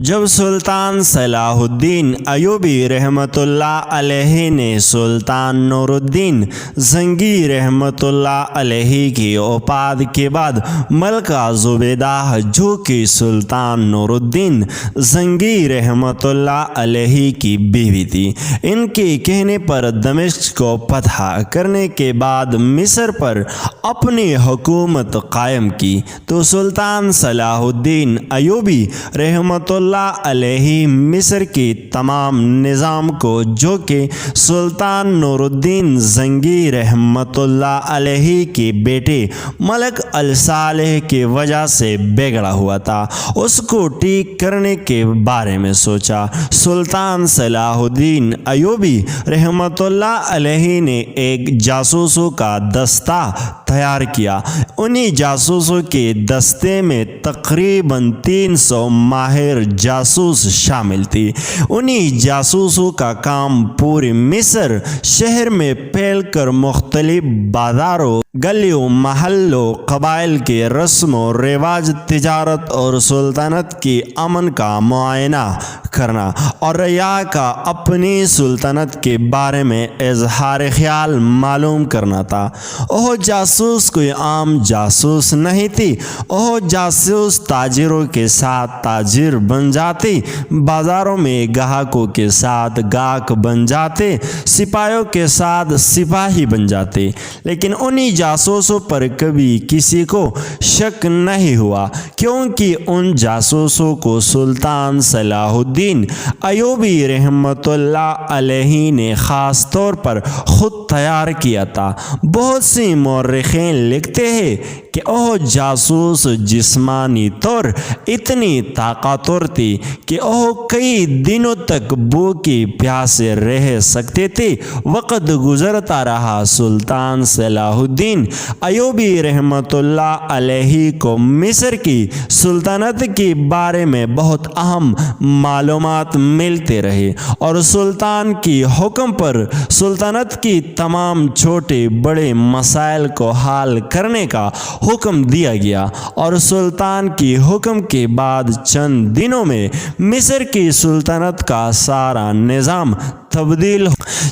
جب سلطان صلاح الدین ایوبی رحمۃ اللہ علیہ نے سلطان نور الدین زنگی رحمۃ اللہ علیہ کی وفات کے بعد ملکہ زبیدہ جو کہ سلطان نور الدین زنگی رحمۃ اللہ علیہ کی بیوی تھی، ان کے کہنے پر دمشق کو فتح کرنے کے بعد مصر پر اپنی حکومت قائم کی، تو سلطان صلاح الدین ایوبی رحمۃ اللہ علیہ مصر کی تمام نظام کو جو کہ سلطان نور الدین زنگی رحمۃ اللہ علیہ کے بیٹے ملک الصالح کی وجہ سے بگڑا ہوا تھا، اس کو ٹھیک کرنے کے بارے میں سوچا۔ سلطان صلاح الدین ایوبی رحمۃ اللہ علیہ نے ایک جاسوسوں کا دستہ تیار کیا۔ انہی جاسوسوں کے دستے میں تقریباً 300 ماہر جاسوس شامل تھی۔ انہی جاسوسوں کا کام پورے مصر شہر میں پھیل کر مختلف بازاروں، گلیوں، محلوں، قبائل کے رسم و رواج، تجارت اور سلطنت کی امن کا معائنہ کرنا اور رعایا کا اپنی سلطنت کے بارے میں اظہار خیال معلوم کرنا تھا۔ وہ جاسوس کوئی عام جاسوس نہیں تھی، وہ جاسوس تاجروں کے ساتھ تاجر بن جاتے، بازاروں میں گاہکوں کے ساتھ گاہک بن جاتے، سپاہیوں کے ساتھ سپاہی بن جاتے، لیکن انہی جاسوسوں پر کبھی کسی کو شک نہیں ہوا، کیونکہ ان جاسوسوں کو سلطان صلاح الدین ایوبی رحمۃ اللہ علیہ نے خاص طور پر خود تیار کیا تھا۔ بہت سی مورخین لکھتے ہیں کہ وہ جاسوس جسمانی طور اتنی طاقتور تھی کہ وہ کئی دنوں تک بھوکے پیاسے رہ سکتے تھے۔ وقت گزرتا رہا، سلطان صلاح الدین ایوبی رحمۃ اللہ علیہ کو مصر کی سلطنت کے بارے میں بہت اہم معلومات ملتے رہے، اور سلطان کی حکم پر سلطنت کی تمام چھوٹے بڑے مسائل کو حل کرنے کا حکم دیا گیا، اور سلطان کی حکم کے بعد چند دنوں میں مصر کی سلطنت کا سارا نظام تبدیل۔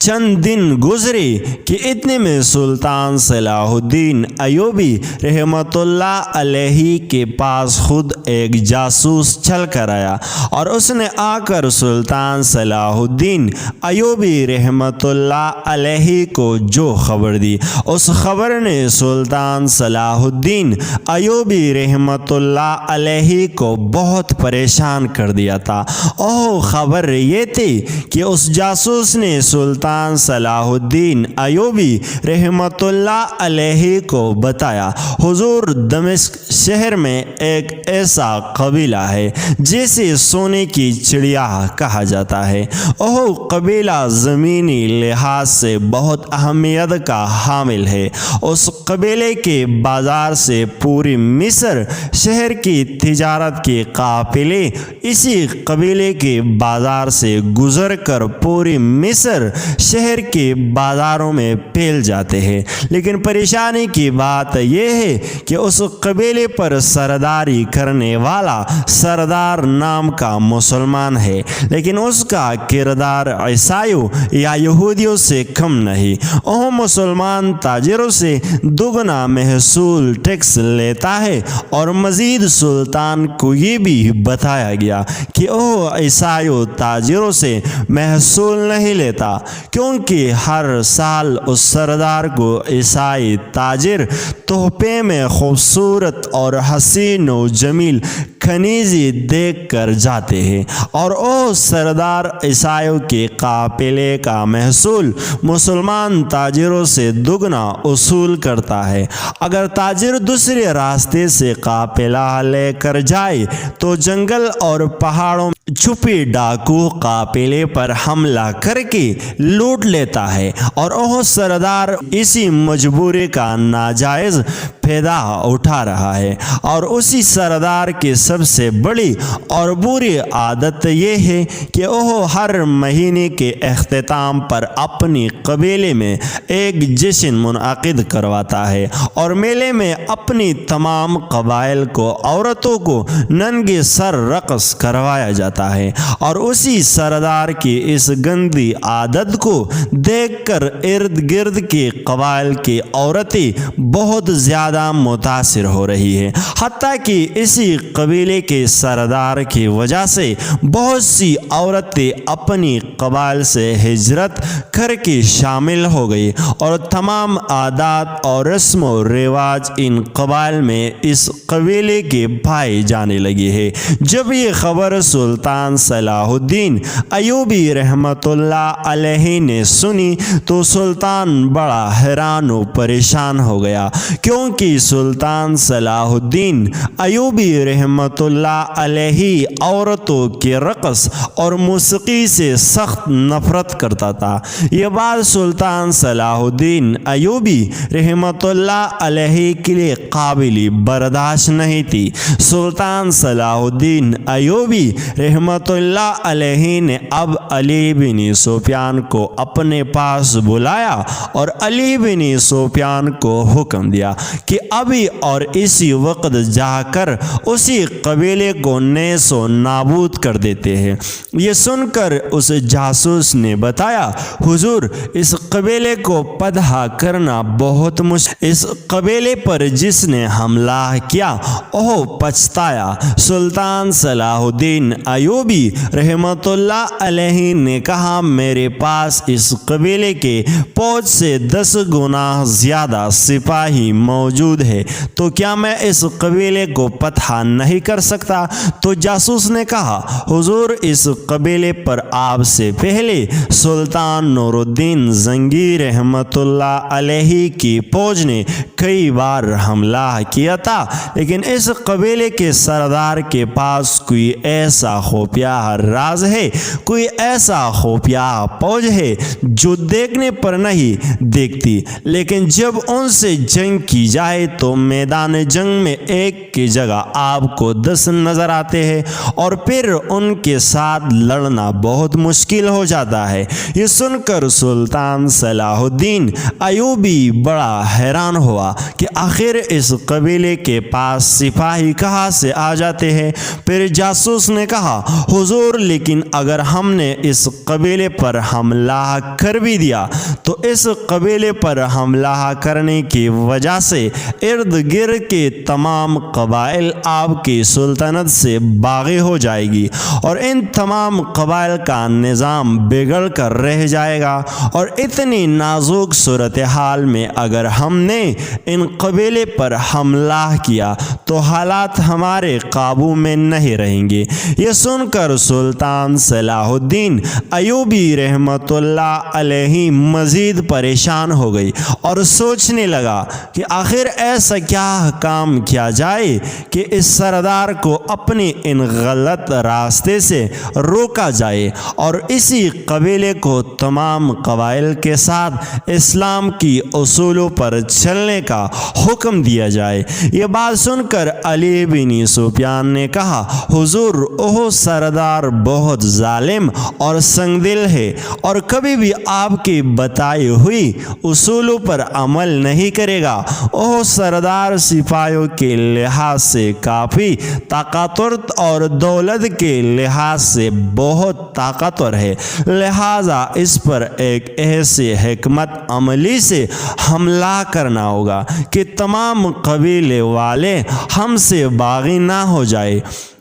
چند دن گزرے کہ اتنے میں سلطان صلاح الدین ایوبی رحمۃ اللہ علیہ کے پاس خود ایک جاسوس چل کر آیا، اور اس نے آ کر سلطان صلاح الدین ایوبی رحمۃ اللہ علیہ کو جو خبر دی، اس خبر نے سلطان صلاح الدین ایوبی رحمۃ اللہ علیہ کو بہت پریشان کر دیا تھا۔ وہ خبر یہ تھی کہ اس جاسوس نے سلطان صلاح الدین ایوبی رحمۃ اللہ علیہ کو بتایا، حضور دمشق شہر میں ایک ایسا قبیلہ ہے جسے سونے کی چڑیا کہا جاتا ہے۔ وہ قبیلہ زمینی لحاظ سے بہت اہمیت کا حامل ہے۔ اس قبیلے کے بازار سے پوری مصر شہر کی تجارت کے قافلے اسی قبیلے کے بازار سے گزر کر پوری مصر شہر کے بازاروں میں پھیل جاتے ہیں، لیکن پریشانی کی بات یہ ہے کہ اس قبیلے پر سرداری کرنے والا سردار نام کا مسلمان ہے، لیکن اس کا کردار عیسائیوں یا یہودیوں سے کم نہیں۔ وہ مسلمان تاجروں سے دگنا محصول ٹیکس لیتا ہے، اور مزید سلطان کو یہ بھی بتایا گیا کہ وہ عیسائیوں تاجروں سے محصول نہیں لیتا، کیونکہ ہر سال اس سردار کو عیسائی تاجر تحفے میں خوبصورت اور حسین و جمیل کنیزی دیکھ کر جاتے ہیں، اور وہ سردار عیسائیوں کے قافلے کا محصول مسلمان تاجروں سے دگنا وصول کرتا ہے۔ اگر تاجر دوسرے راستے سے قافلہ لے کر جائے تو جنگل اور پہاڑوں میں چھپے ڈاکو قافلے پر حملہ کر کے لوٹ لیتا ہے، اور وہ سردار اسی مجبوری کا ناجائز فائدہ اٹھا رہا ہے، اور اسی سردار کی سب سے بڑی اور بری عادت یہ ہے کہ وہ ہر مہینے کے اختتام پر اپنی قبیلے میں ایک جشن منعقد کرواتا ہے، اور میلے میں اپنی تمام قبائل کو عورتوں کو ننگے سر رقص کروایا جاتا ہے، اور اسی سردار کی اس گندی عادت کو دیکھ کر ارد گرد کی قبائل کی عورتیں بہت زیادہ متاثر ہو رہی ہیں، حتیٰ کہ اسی قبیلے کے سردار کی وجہ سے بہت سی عورتیں اپنی قبائل سے ہجرت کر کے شامل ہو گئی، اور تمام عادات اور رسم و رواج ان قبائل میں اس قبیلے کے پائے جانے لگے ہیں۔ جب یہ خبر سلطان صلاح الدین ایوبی رحمۃ اللہ علیہ نے سنی تو سلطان بڑا حیران و پریشان ہو گیا، کیونکہ سلطان صلاح الدین ایوبی رحمۃ اللہ علیہ عورتوں کے رقص اور موسیقی سے سخت نفرت کرتا تھا۔ یہ بات سلطان صلاح الدین ایوبی رحمۃ اللہ علیہ کے لیے قابل برداشت نہیں تھی۔ سلطان صلاح الدین ایوبی رحمۃ اللہ علیہ نے اب علی بن سفیان کو اپنے پاس بلایا اور علی بن سفیان کو حکم دیا کہ ابھی اور اسی وقت جا کر اسی قبیلے کو نیز و نابود کر دیتے ہیں۔ یہ سن کر اس جاسوس نے بتایا، حضور اس قبیلے کو پدھا کرنا بہت مشکل، اس قبیلے پر جس نے حملہ کیا وہ پچھتایا۔ سلطان صلاح الدین ایوبی رحمۃ اللہ علیہ نے کہا، میرے پاس اس قبیلے کے فوج سے 10 گنا زیادہ سپاہی موجود ہے، تو کیا میں اس قبیلے کو فتح نہیں کر سکتا؟ تو جاسوس نے کہا، حضور اس قبیلے پر آپ سے پہلے سلطان نور الدین زنگی رحمۃ اللہ علیہ کی فوج نے کئی بار حملہ کیا تھا، لیکن اس قبیلے کے سردار کے پاس کوئی ایسا خفیہ راز ہے، کوئی ایسا خفیہ فوج ہے جو دیکھنے پر نہیں دیکھتی، لیکن جب ان سے جنگ کی جائے تو میدان جنگ میں ایک کی جگہ آپ کو 10 نظر آتے ہیں، اور پھر ان کے ساتھ لڑنا بہت مشکل ہو جاتا ہے۔ یہ سن کر سلطان صلاح الدین ایوبی بڑا حیران ہوا کہ آخر اس قبیلے کے پاس سپاہی کہاں سے آ جاتے ہیں۔ پھر جاسوس نے کہا، حضور لیکن اگر ہم نے اس قبیلے پر حملہ کر بھی دیا تو اس قبیلے پر حملہ کرنے کی وجہ سے ارد گرد کے تمام قبائل آپ کی سلطنت سے باغی ہو جائے گی، اور ان تمام قبائل کا نظام بگڑ کر رہ جائے گا، اور اتنی نازک صورتحال میں اگر ہم نے ان قبیلے پر حملہ کیا تو حالات ہمارے قابو میں نہیں رہیں گے۔ یہ سن کر سلطان صلاح الدین ایوبی رحمۃ اللہ علیہ مزید پریشان ہو گئی اور سوچنے لگا کہ آخر ایسا کیا کام کیا جائے کہ اس سردار کو اپنے ان غلط راستے سے روکا جائے، اور اسی قبیلے کو تمام قبائل کے ساتھ اسلام کی اصولوں پر چلنے کا حکم دیا جائے۔ یہ بات سن کر علی بن سفیان نے کہا، حضور وہ سردار بہت ظالم اور سنگ دل ہے، اور کبھی بھی آپ کی بتائی ہوئی اصولوں پر عمل نہیں کرے گا۔ وہ سردار سپاہیوں کے لحاظ سے کافی طاقتور اور دولت کے لحاظ سے بہت طاقتور ہے، لہذا اس پر ایک ایسی حکمت عملی سے حملہ کرنا ہوگا کہ تمام قبیلے والے ہم سے باغی نہ ہو جائے۔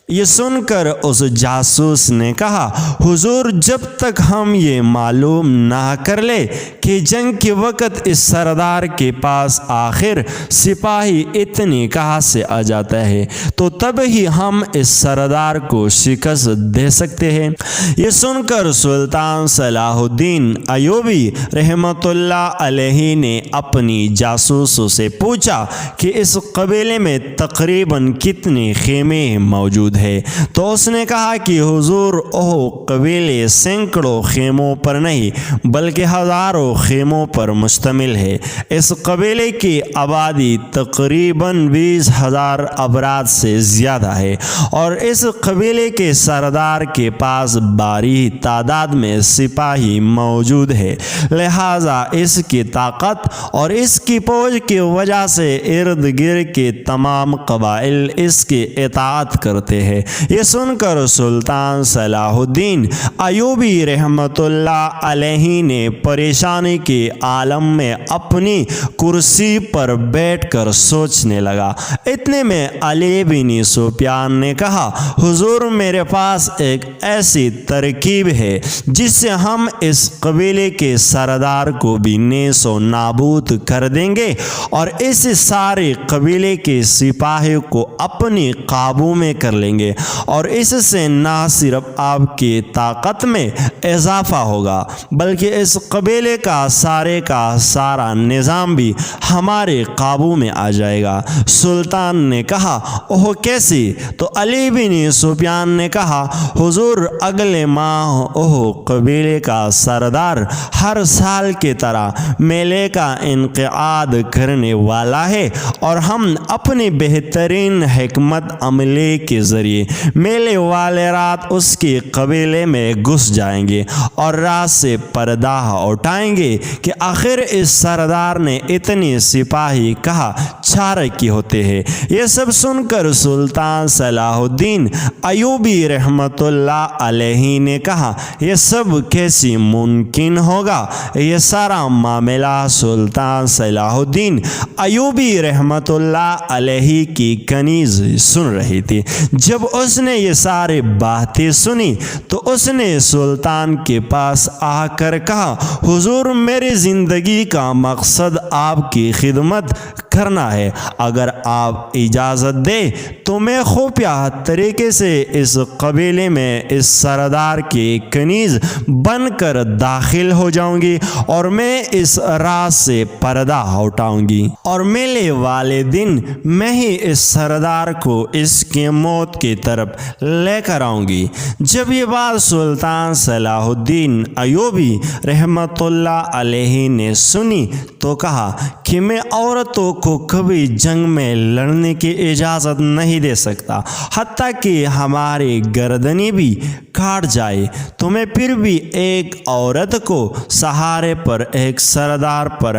یہ سن کر اس جاسوس نے کہا، حضور جب تک ہم یہ معلوم نہ کر لے کہ جنگ کے وقت اس سردار کے پاس آخر سپاہی اتنی کہاں سے آ جاتا ہے تو تب ہی ہم اس سردار کو شکست دے سکتے ہیں۔ یہ سن کر سلطان صلاح الدین ایوبی رحمۃ اللہ علیہ نے اپنی جاسوسوں سے پوچھا کہ اس قبیلے میں تقریباً کتنے خیمے موجود موجود ہے۔ تو اس نے کہا کہ حضور اوہ قبیلے سینکڑوں خیموں پر نہیں بلکہ ہزاروں خیموں پر مشتمل ہے۔ اس قبیلے کی آبادی تقریباً 20,000 افراد سے زیادہ ہے اور اس قبیلے کے سردار کے پاس بھاری تعداد میں سپاہی موجود ہے، لہٰذا اس کی طاقت اور اس کی فوج کی وجہ سے ارد گرد کے تمام قبائل اس کی اطاعت کرتے ہیں۔ یہ سن کر سلطان صلاح الدین ایوبی رحمۃ اللہ علیہ نے پریشانی کے عالم میں اپنی کرسی پر بیٹھ کر سوچنے لگا۔ اتنے میں علی بن سفیان نے کہا، حضور میرے پاس ایک ایسی ترکیب ہے جس سے ہم اس قبیلے کے سردار کو بھی نیز و نابود کر دیں گے اور اس سارے قبیلے کے سپاہیوں کو اپنی قابو میں کر لیں گے، اور اس سے نہ صرف آپ کی طاقت میں اضافہ ہوگا بلکہ اس قبیلے کا سارا نظام بھی ہمارے قابو میں آ جائے گا۔ سلطان نے کہا، اوہ کیسی؟ تو علی بن سفیان نے کہا، حضور اگلے ماہ اوہ قبیلے کا سردار ہر سال کی طرح میلے کا انعقاد کرنے والا ہے اور ہم اپنی بہترین حکمت عملی کے ذریعے میلے والے رات اس کی قبیلے میں گھس جائیں گے اور رات سے پردہ اٹھائیں گے کہ آخر اس سردار نے اتنی سپاہی کہاں چھا رکھی ہوتے ہیں۔ یہ سب سن کر سلطان صلاح الدین ایوبی رحمۃ اللہ علیہ نے کہا، یہ سب کیسی ممکن ہوگا؟ یہ سارا معاملہ سلطان صلاح الدین ایوبی رحمۃ اللہ علیہ کی کنیز سن رہی تھی۔ جب اس نے یہ ساری باتیں سنی تو اس نے سلطان کے پاس آ کر کہا، حضور میری زندگی کا مقصد آپ کی خدمت کرنا ہے، اگر آپ اجازت دیں تو میں خفیہ طریقے سے اس قبیلے میں اس سردار کی کنیز بن کر داخل ہو جاؤں گی اور میں اس راز سے پردہ اٹھاؤں گی اور میلے والے دن میں ہی اس سردار کو اس کی موت کی طرف لے کر آؤں گی۔ جب یہ بات سلطان صلاح الدین ایوبی رحمۃ اللہ علیہ نے سنی تو کہا کہ میں عورتوں کو کبھی جنگ میں لڑنے کی اجازت نہیں دے سکتا، حتیٰ کہ ہماری گردنیں بھی کاٹ جائے تو میں پھر بھی ایک عورت کو سہارے پر ایک سردار پر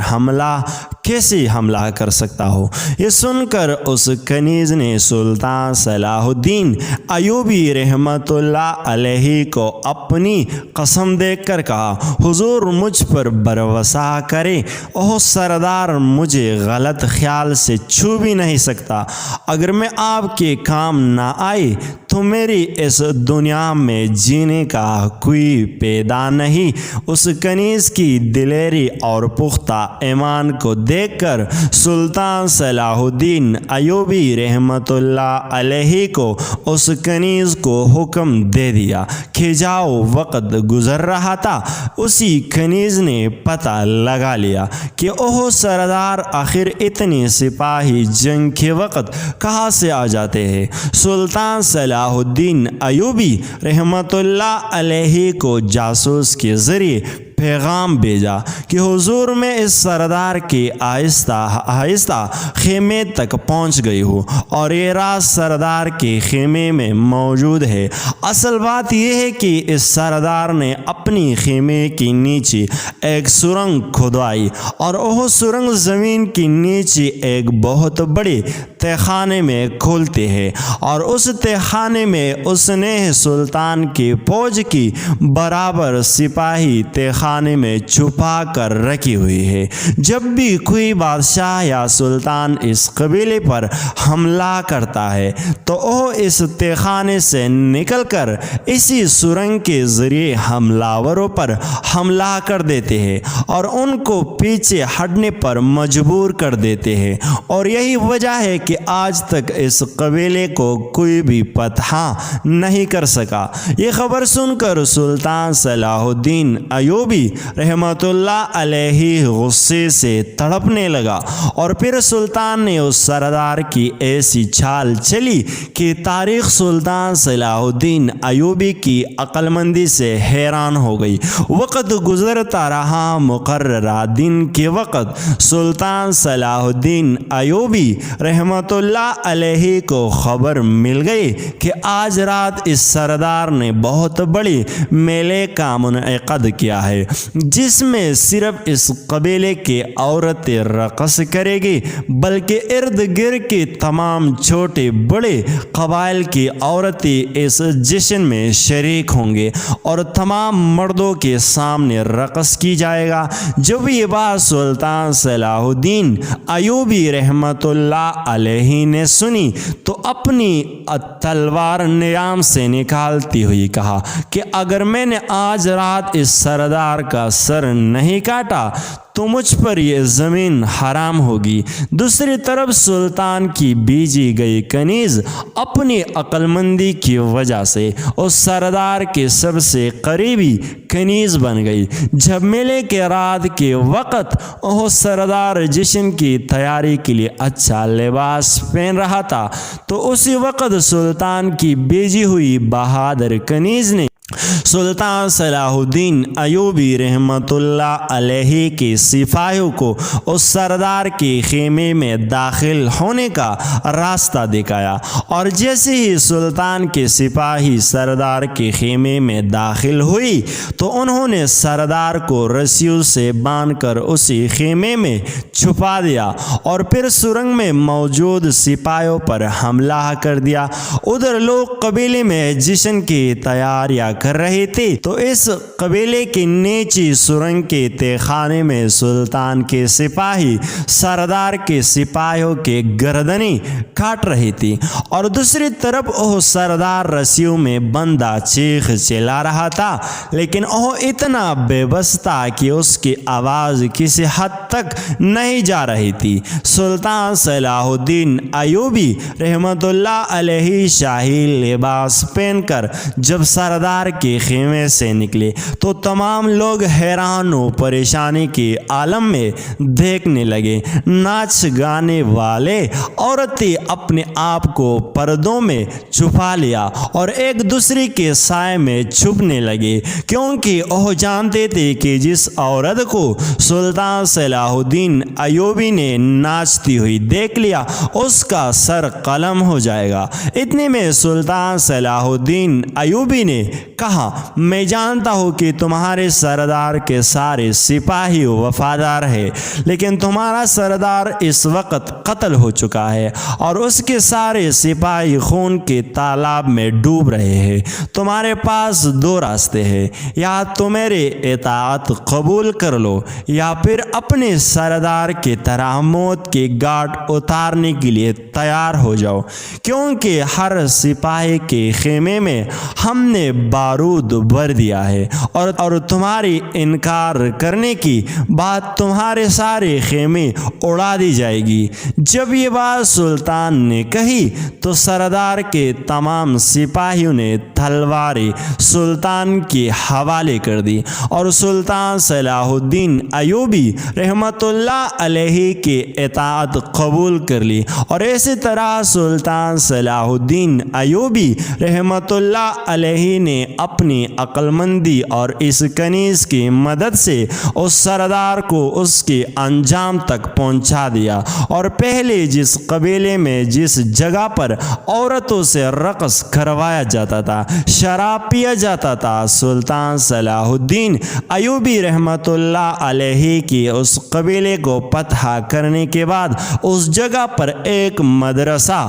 کیسے حملہ کر سکتا ہوں؟ یہ سن کر اس کنیز نے سلطان صلاح الدین ایوبی رحمۃ اللہ علیہ کو اپنی قسم دے کر کہا، حضور مجھ پر بھروسہ کرے، اوہ سردار مجھے غلط خیال سے چھو بھی نہیں سکتا، اگر میں آپ کے کام نہ آئی تو میری اس دنیا میں جینے کا کوئی پیدا نہیں۔ اس کنیز کی دلیری اور پختہ ایمان کو دیکھ کر سلطان صلاح الدین ایوبی رحمۃ اللہ علیہ کو اس کنیز کو حکم دے دیا کہ جاؤ۔ وقت گزر رہا تھا، اسی کنیز نے پتہ لگا لیا کہ اوہ سردار آخر اتنی سپاہی جنگ کے وقت کہاں سے آ جاتے ہیں۔ سلطان صلاح الدین ایوبی رحمۃ اللہ علیہ کو جاسوس کے ذریعے پیغام بھیجا کہ حضور میں اس سردار کے آہستہ خیمے تک پہنچ گئی ہوں اور یہ راز سردار کے خیمے میں موجود ہے۔ اصل بات یہ ہے کہ اس سردار نے اپنی خیمے کے نیچے ایک سرنگ کھدوائی اور وہ سرنگ زمین کے نیچے ایک بہت بڑے تہخانے میں کھولتے ہیں اور اس تہخانے میں اس نے سلطان کی فوج کی برابر سپاہی تہخانے میں چھپا کر رکھی ہوئی ہے۔ جب بھی کوئی بادشاہ یا سلطان اس قبیلے پر حملہ کرتا ہے تو وہ اس تہخانے سے نکل کر اسی سرنگ کے ذریعے حملہ پر حملہ کر دیتے ہیں اور ان کو پیچھے ہٹنے پر مجبور کر دیتے ہیں، اور یہی وجہ ہے کہ آج تک اس قبیلے کو کوئی بھی فتح نہیں کر سکا۔ یہ خبر سن کر سلطان صلاح الدین ایوبی ایوبی رحمت اللہ علیہ غصے سے تڑپنے لگا، اور پھر سلطان نے اس سردار کی ایسی چال چلی کہ تاریخ سلطان صلاح الدین ایوبی کی عقل مندی سے حیران ہو گئی۔ وقت گزرتا رہا، مقررہ دن کے وقت سلطان صلاح الدین ایوبی رحمت اللہ علیہ کو خبر مل گئی کہ آج رات اس سردار نے بہت بڑی میلے کا منعقد کیا ہے، جس میں صرف اس قبیلے کی عورتیں رقص کرے گی، بلکہ ارد گرد کی تمام چھوٹے بڑے قبائل کی عورتیں اس جشن میں شریک ہوں گے اور تمام مردوں کے سامنے رقص کی جائے گا۔ جب یہ بات سلطان صلاح الدین ایوبی رحمت اللہ علیہ نے سنی تو اپنی تلوار نیام سے نکالتی ہوئی کہا کہ اگر میں نے آج رات اس سردار کا سر نہیں کاٹا تو مجھ پر یہ زمین حرام ہوگی۔ دوسری طرف سلطان کی بیجی گئی کنیز اپنی عقل مندی کی وجہ سے اس سردار کے سب سے قریبی کنیز بن گئی۔ جب میلے کے رات کے وقت وہ سردار جشن کی تیاری کے لیے اچھا لباس پہن رہا تھا تو اسی وقت سلطان کی بیجی ہوئی بہادر کنیز نے سلطان صلاح الدین ایوبی رحمت اللہ علیہ کے سپاہیوں کو اس سردار کے خیمے میں داخل ہونے کا راستہ دکھایا، اور جیسے ہی سلطان کے سپاہی سردار کے خیمے میں داخل ہوئی تو انہوں نے سردار کو رسیوں سے باندھ کر اسی خیمے میں چھپا دیا اور پھر سرنگ میں موجود سپاہیوں پر حملہ کر دیا۔ ادھر لوگ قبیلے میں جشن کی تیاریاں کر رہے تھے تو اس قبیلے کی نیچی سرنگ کے تہخانے میں سلطان کے سپاہی سردار کے سپاہیوں کے گردنیں کاٹ رہی تھی، اور دوسری طرف وہ سردار رسیوں میں بندہ چیخ چلا رہا تھا، لیکن وہ اتنا بے بس تھا کہ اس کی آواز کسی حد تک نہیں جا رہی تھی۔ سلطان صلاح الدین ایوبی رحمت اللہ علیہ شاہی لباس پہن کر جب سردار کے خیمے سے نکلے تو تمام لوگ حیران و پریشانی کے عالم میں دیکھنے لگے۔ ناچ گانے والے عورتیں اپنے آپ کو پردوں میں چھپا لیا اور ایک دوسرے کے سائے میں چھپنے لگے، کیونکہ وہ جانتے تھے کہ جس عورت کو سلطان صلاح الدین ایوبی نے ناچتی ہوئی دیکھ لیا اس کا سر قلم ہو جائے گا۔ اتنے میں سلطان صلاح الدین ایوبی نے کہا، میں جانتا ہوں کہ تمہارے سردار کے سارے سپاہی وفادار ہیں، لیکن تمہارا سردار اس وقت قتل ہو چکا ہے اور اس کے سارے سپاہی خون کے تالاب میں ڈوب رہے ہیں۔ تمہارے پاس دو راستے ہیں، یا تو میرے اطاعت قبول کر لو یا پھر اپنے سردار کی طرح موت کے گھاٹ اتارنے کے لیے تیار ہو جاؤ، کیونکہ ہر سپاہی کے خیمے میں ہم نے بارود بھر دیا ہے اور تمہاری انکار کرنے کی بات تمہارے سارے خیمے اڑا دی جائے گی۔ جب یہ بات سلطان نے کہی تو سردار کے تمام سپاہیوں نے تلواریں سلطان کے حوالے کر دی اور سلطان صلاح الدین ایوبی رحمت اللہ علیہ کی اطاعت قبول کر لی، اور اسی طرح سلطان صلاح الدین ایوبی رحمت اللہ علیہ نے اپنی عقل مندی اور اس کنیز کی مدد سے اس سردار کو اس کے انجام تک پہنچا دیا، اور پہلے جس قبیلے میں جس جگہ پر عورتوں سے رقص کروایا جاتا تھا، شراب پیا جاتا تھا، سلطان صلاح الدین ایوبی رحمت اللہ علیہ کی اس قبیلے کو فتح کرنے کے بعد اس جگہ پر ایک مدرسہ